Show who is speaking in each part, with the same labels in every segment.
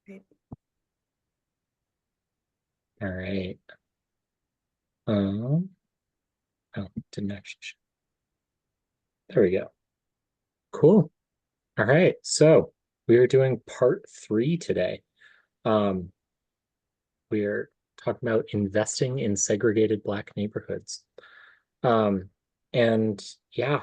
Speaker 1: Right.
Speaker 2: All right. Um, oh, didn't actually. There we go. Cool. All right. So we are doing part three today. Um, we're talking about investing in segregated Black neighborhoods. Um, and yeah,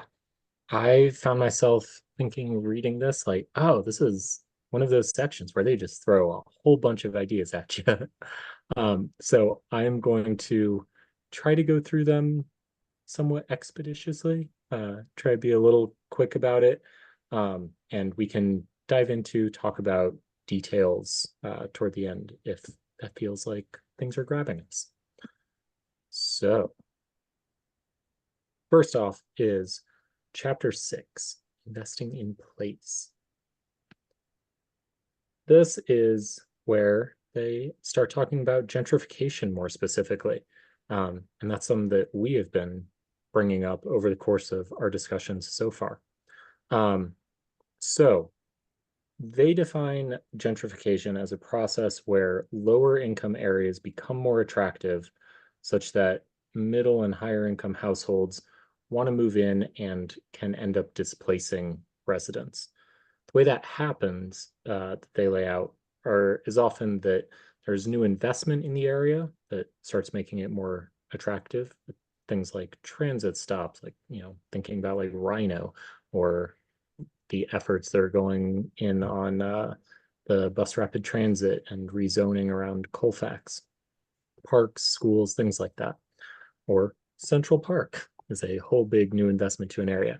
Speaker 2: I found myself thinking, reading this, like, oh, this is one of those sections where they just throw a whole bunch of ideas at you. So I am going to try to go through them somewhat expeditiously, try to be a little quick about it. And we can dive into talk about details toward the end if that feels like things are grabbing us. So, first off is chapter 6, investing in place. This is where they start talking about gentrification more specifically. And that's something that we have been bringing up over the course of our discussions so far. Um, so they define gentrification as a process where lower income areas become more attractive, such that middle and higher income households want to move in and can end up displacing residents. The way that happens, that they lay out, is often that there's new investment in the area that starts making it more attractive. Things like transit stops, like, thinking about like Rhino, or the efforts that are going in on the bus rapid transit and rezoning around Colfax, parks, schools, things like that. Or Central Park is a whole big new investment to an area.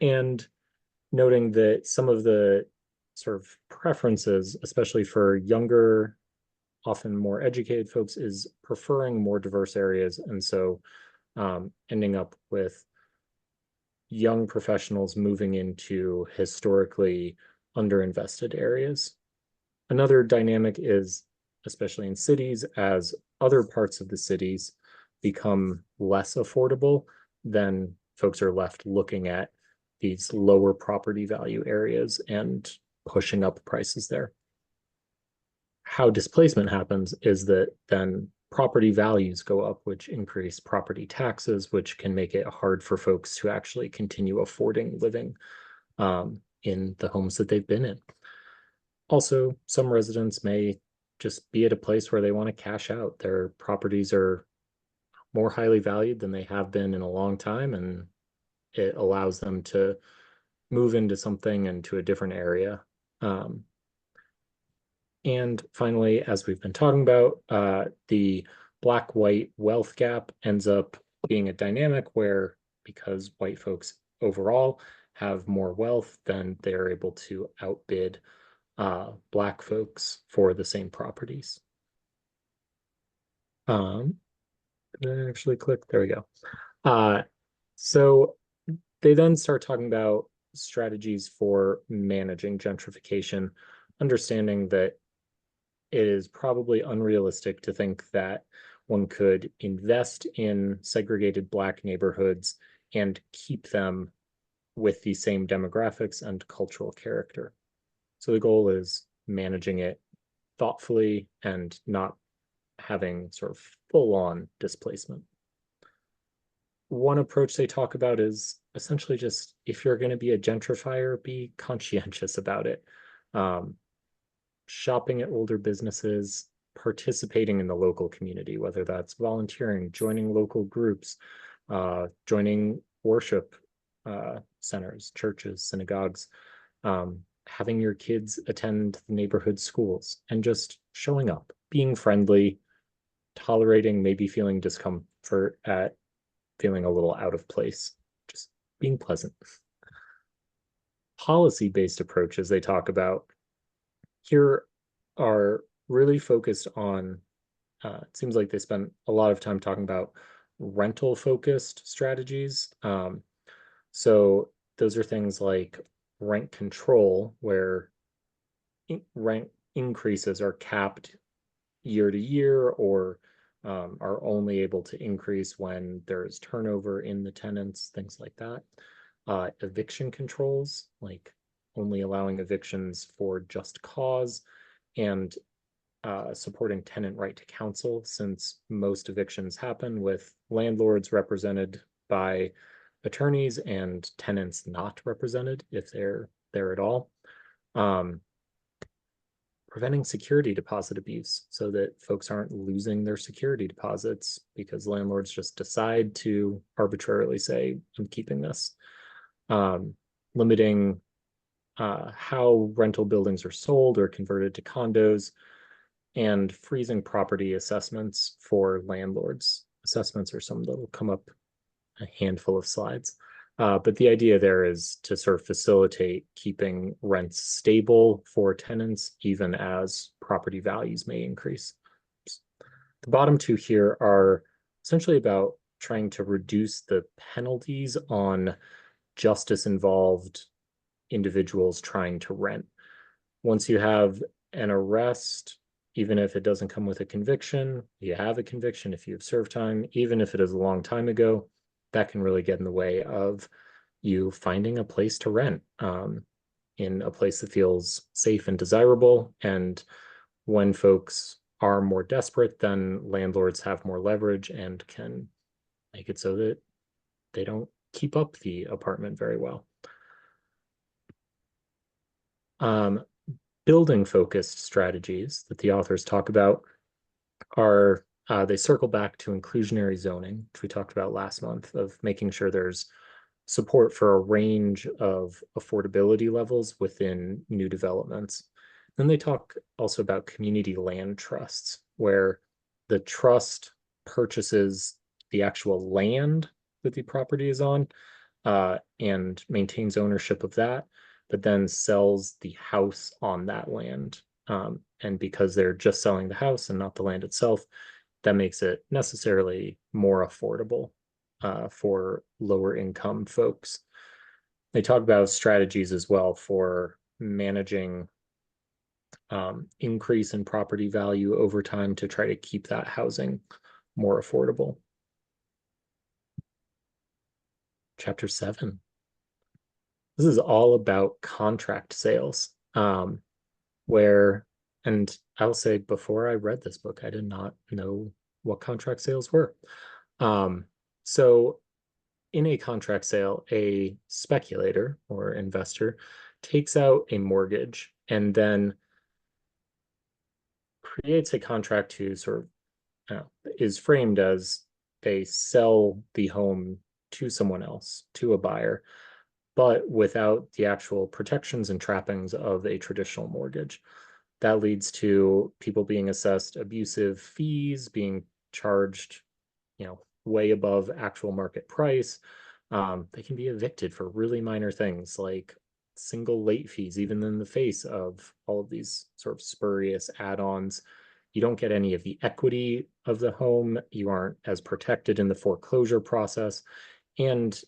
Speaker 2: And noting that some of the sort of preferences, especially for younger, often more educated folks, is preferring more diverse areas. And so ending up with young professionals moving into historically underinvested areas. Another dynamic is, especially in cities, as other parts of the cities become less affordable, then folks are left looking at these lower property value areas and pushing up prices there. How displacement happens is that then property values go up, which increase property taxes, which can make it hard for folks to actually continue affording living in the homes that they've been in. Also, some residents may just be at a place where they want to cash out. Their properties are more highly valued than they have been in a long time, and it allows them to move into something and to a different area. Um, and finally, as we've been talking about, the black-white wealth gap ends up being a dynamic where, because white folks overall have more wealth, then they're able to outbid Black folks for the same properties. Um, did I actually click? There we go. Uh, so they then start talking about strategies for managing gentrification, understanding that it is probably unrealistic to think that one could invest in segregated Black neighborhoods and keep them with the same demographics and cultural character. So the goal is managing it thoughtfully and not having sort of full on displacement. One approach they talk about is essentially just, if you're going to be a gentrifier, be conscientious about it. Um, Shopping at older businesses, participating in the local community, whether that's volunteering, joining local groups, joining worship centers, churches, synagogues, having your kids attend the neighborhood schools, and just showing up, being friendly, tolerating maybe feeling discomfort at feeling a little out of place, just being pleasant. Policy-based approaches they talk about here are really focused on, it seems like they spent a lot of time talking about rental focused strategies. So those are things like rent control, where rent increases are capped year to year, or are only able to increase when there's turnover in the tenants, things like that. Eviction controls, like only allowing evictions for just cause, and supporting tenant right to counsel, since most evictions happen with landlords represented by attorneys and tenants not represented if they're there at all. Um, Preventing security deposit abuse so that folks aren't losing their security deposits because landlords just decide to arbitrarily say, I'm keeping this. Limiting how rental buildings are sold or converted to condos, and freezing property assessments for landlords. Assessments are some that will come up a handful of slides. But the idea there is to sort of facilitate keeping rents stable for tenants, even as property values may increase. The bottom two here are essentially about trying to reduce the penalties on justice involved individuals trying to rent. Once you have an arrest, even if it doesn't come with a conviction, you have a conviction if you have served time, even if it is a long time ago, that can really get in the way of you finding a place to rent, in a place that feels safe and desirable. And when folks are more desperate, then landlords have more leverage and can make it so that they don't keep up the apartment very well. Building focused strategies that the authors talk about are they circle back to inclusionary zoning, which we talked about last month, of making sure there's support for a range of affordability levels within new developments. Then they talk also about community land trusts, where the trust purchases the actual land that the property is on, and maintains ownership of that, but then sells the house on that land. And because they're just selling the house and not the land itself, that makes it necessarily more affordable for lower income folks. They talk about strategies as well for managing increase in property value over time to try to keep that housing more affordable. Chapter 7. This is all about contract sales, where, and I'll say before I read this book, I did not know what contract sales were. So in a contract sale, a speculator or investor takes out a mortgage and then creates a contract to sort of is framed as they sell the home to someone else, to a buyer, but without the actual protections and trappings of a traditional mortgage. That leads to people being assessed abusive fees, being charged, way above actual market price. They can be evicted for really minor things like single late fees, even in the face of all of these sort of spurious add-ons. You don't get any of the equity of the home. You aren't as protected in the foreclosure process. And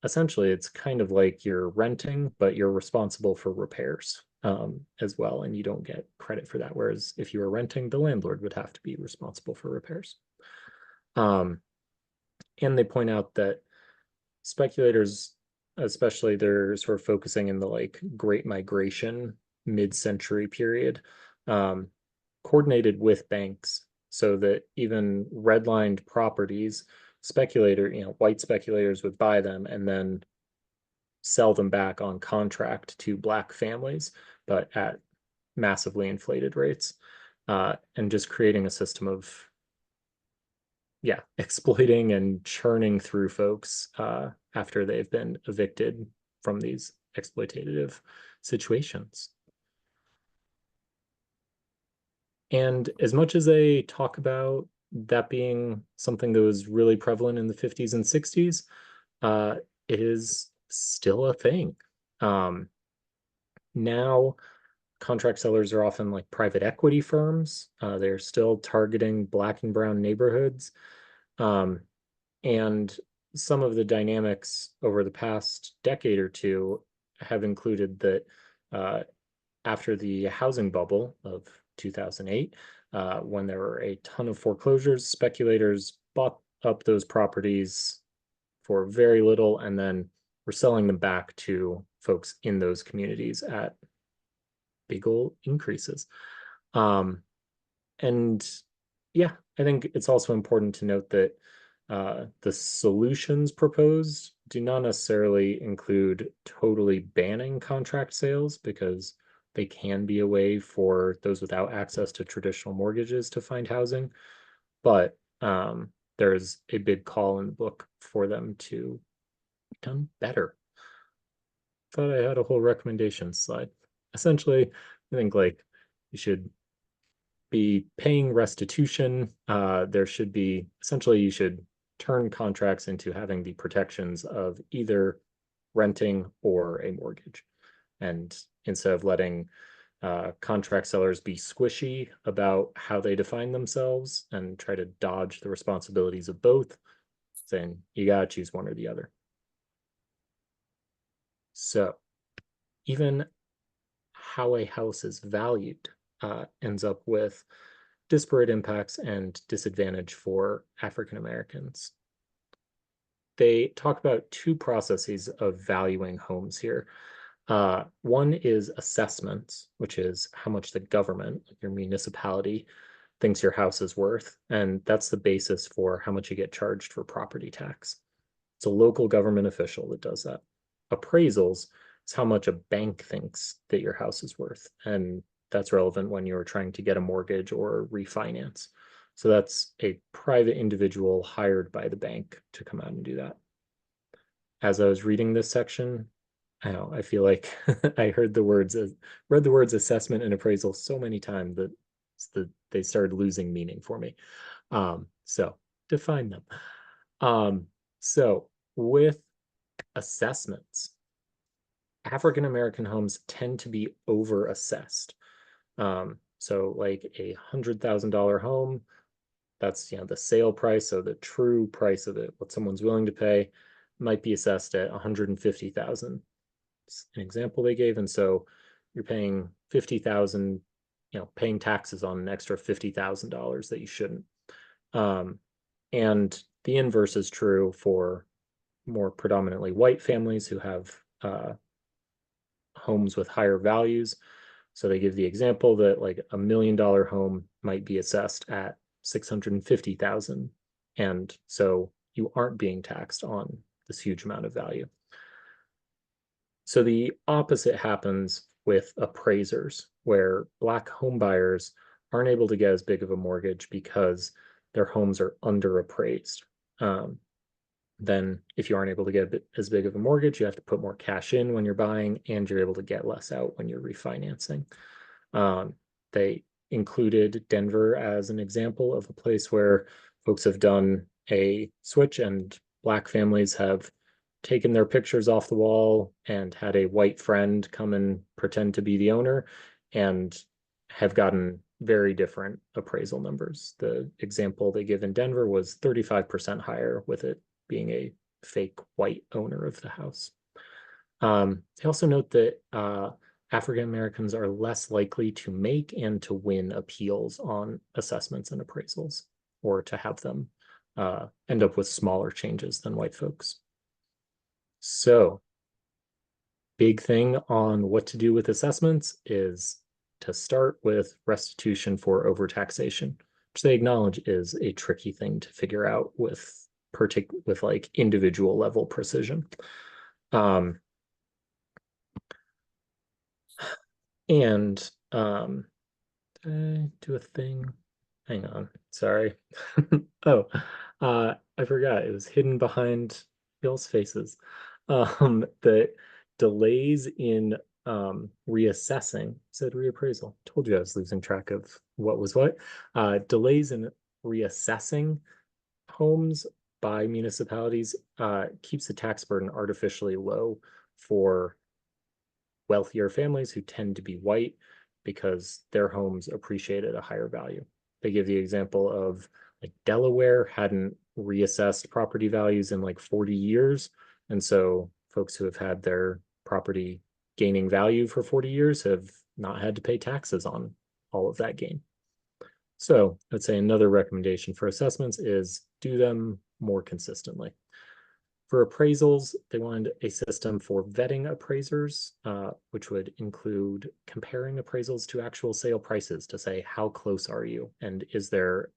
Speaker 2: essentially, it's kind of like you're renting, but you're responsible for repairs as well. And you don't get credit for that. Whereas if you were renting, the landlord would have to be responsible for repairs. And they point out that speculators, especially, they're sort of focusing in the Great Migration mid-century period, coordinated with banks so that even redlined properties, white speculators would buy them and then sell them back on contract to Black families, but at massively inflated rates, and just creating a system of exploiting and churning through folks after they've been evicted from these exploitative situations. And as much as they talk about that being something that was really prevalent in the 50s and 60s, it is still a thing. Now, contract sellers are often like private equity firms. They're still targeting Black and brown neighborhoods. And some of the dynamics over the past decade or two have included that after the housing bubble of 2008, when there were a ton of foreclosures, speculators bought up those properties for very little and then were selling them back to folks in those communities at big ol' increases. And yeah, I think it's also important to note that the solutions proposed do not necessarily include totally banning contract sales, because they can be a way for those without access to traditional mortgages to find housing. But there's a big call in the book for them to be done better. Thought I had a whole recommendation slide. Essentially, I think like you should be paying restitution. There should be, essentially, you should turn contracts into having the protections of either renting or a mortgage. And instead of letting contract sellers be squishy about how they define themselves and try to dodge the responsibilities of both, saying you got to choose one or the other. So even how a house is valued ends up with disparate impacts and disadvantage for African Americans. They talk about two processes of valuing homes here. One is assessments, which is how much the government, your municipality, thinks your house is worth. And that's the basis for how much you get charged for property tax. It's a local government official that does that. Appraisals is how much a bank thinks that your house is worth. And that's relevant when you're trying to get a mortgage or refinance. So that's a private individual hired by the bank to come out and do that. As I was reading this section, I know, I feel like I read the words assessment and appraisal so many times that they started losing meaning for me. So define them. So with assessments, African American homes tend to be over assessed. So like $100,000 home, that's the sale price, so the true price of it, what someone's willing to pay, might be assessed at 150,000. It's an example they gave, and so you're paying 50,000, paying taxes on an extra $50,000 that you shouldn't. And the inverse is true for more predominantly white families who have homes with higher values. So they give the example that like $1 million home might be assessed at 650,000. And so you aren't being taxed on this huge amount of value. So the opposite happens with appraisers, where Black home buyers aren't able to get as big of a mortgage because their homes are underappraised. Then if you aren't able to get as big of a mortgage, you have to put more cash in when you're buying, and you're able to get less out when you're refinancing. They included Denver as an example of a place where folks have done a switch, and Black families have taken their pictures off the wall and had a white friend come and pretend to be the owner, and have gotten very different appraisal numbers. The example they give in Denver was 35% higher, with it being a fake white owner of the house. They also note that African Americans are less likely to make and to win appeals on assessments and appraisals, or to have them end up with smaller changes than white folks. So, big thing on what to do with assessments is to start with restitution for overtaxation, which they acknowledge is a tricky thing to figure out with like individual level precision. And do a thing. Hang on, sorry. Oh, I forgot it was hidden behind y'all's faces. The delays in reassessing, said reappraisal. Told you I was losing track of what was what. Delays in reassessing homes by municipalities keeps the tax burden artificially low for wealthier families who tend to be white, because their homes appreciate at a higher value. They give the example of like Delaware hadn't reassessed property values in like 40 years. And so folks who have had their property gaining value for 40 years have not had to pay taxes on all of that gain. So I'd say another recommendation for assessments is do them more consistently. For appraisals, they wanted a system for vetting appraisers, which would include comparing appraisals to actual sale prices to say how close are you and is there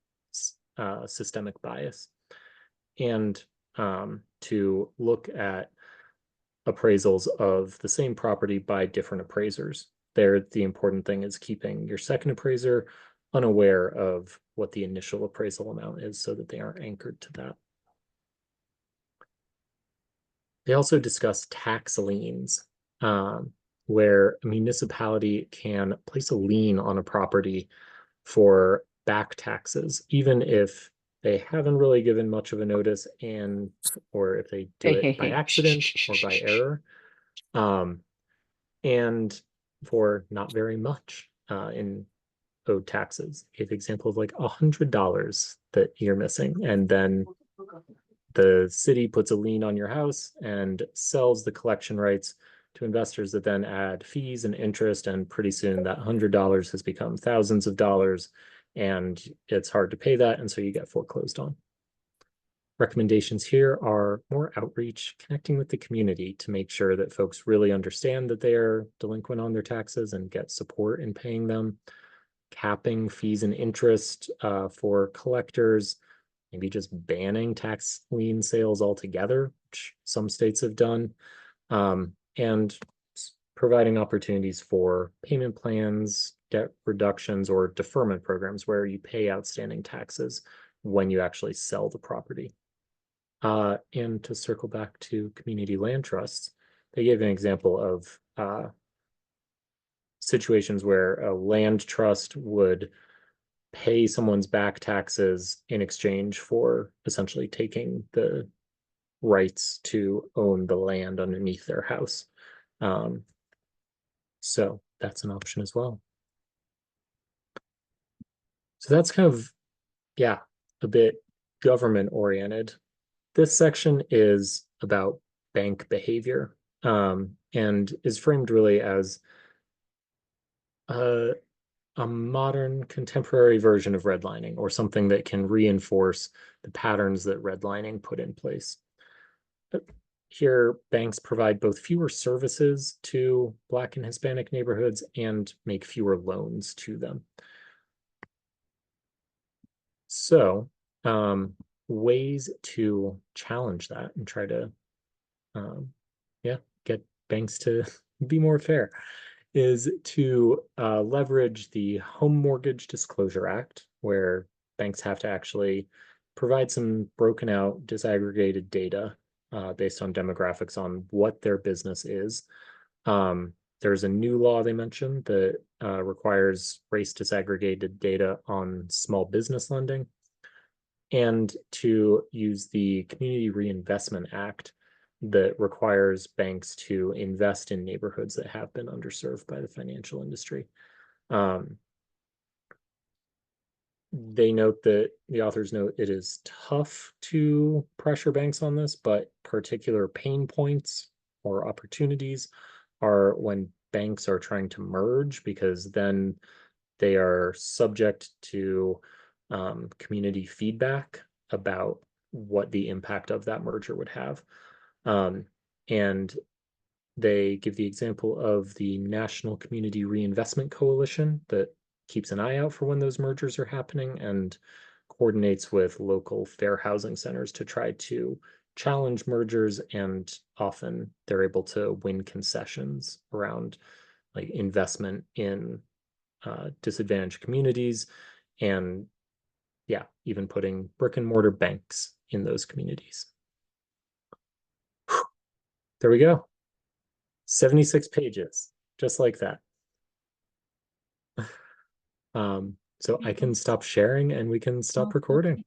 Speaker 2: systemic bias, and to look at appraisals of the same property by different appraisers. There, the important thing is keeping your second appraiser unaware of what the initial appraisal amount is so that they aren't anchored to that. They also discuss tax liens, where a municipality can place a lien on a property for back taxes, even if they haven't really given much of a notice, and or if they do
Speaker 1: Hey, hey,
Speaker 2: it by
Speaker 1: hey.
Speaker 2: accident or by error, and for not very much in owed taxes. Give example of like $100 that you're missing, and then the city puts a lien on your house and sells the collection rights to investors that then add fees and interest, and pretty soon that $100 has become thousands of dollars, and it's hard to pay that, and so you get foreclosed on. Recommendations here are more outreach, connecting with the community to make sure that folks really understand that they are delinquent on their taxes and get support in paying them, capping fees and interest for collectors, maybe just banning tax lien sales altogether, which some states have done, and providing opportunities for payment plans, debt reductions, or deferment programs where you pay outstanding taxes when you actually sell the property. And to circle back to community land trusts, they gave an example of situations where a land trust would pay someone's back taxes in exchange for essentially taking the rights to own the land underneath their house. So that's an option as well. So that's kind of, yeah, a bit government oriented. This section is about bank behavior, and is framed really as a modern contemporary version of redlining, or something that can reinforce the patterns that redlining put in place. Here, banks provide both fewer services to Black and Hispanic neighborhoods and make fewer loans to them. So, ways to challenge that and try to, yeah, get banks to be more fair is to leverage the Home Mortgage Disclosure Act, where banks have to actually provide some broken out, disaggregated data based on demographics on what their business is. There's a new law they mentioned that requires race disaggregated data on small business lending, and to use the Community Reinvestment Act that requires banks to invest in neighborhoods that have been underserved by the financial industry. They note that the authors note it is tough to pressure banks on this, but particular pain points or opportunities are when banks are trying to merge, because then they are subject to community feedback about what the impact of that merger would have. And they give the example of the National Community Reinvestment Coalition that keeps an eye out for when those mergers are happening and coordinates with local fair housing centers to try to challenge mergers, and often they're able to win concessions around like investment in disadvantaged communities, and yeah, even putting brick and mortar banks in those communities. There we go. 76 pages, just like that. So I can stop sharing and we can stop recording.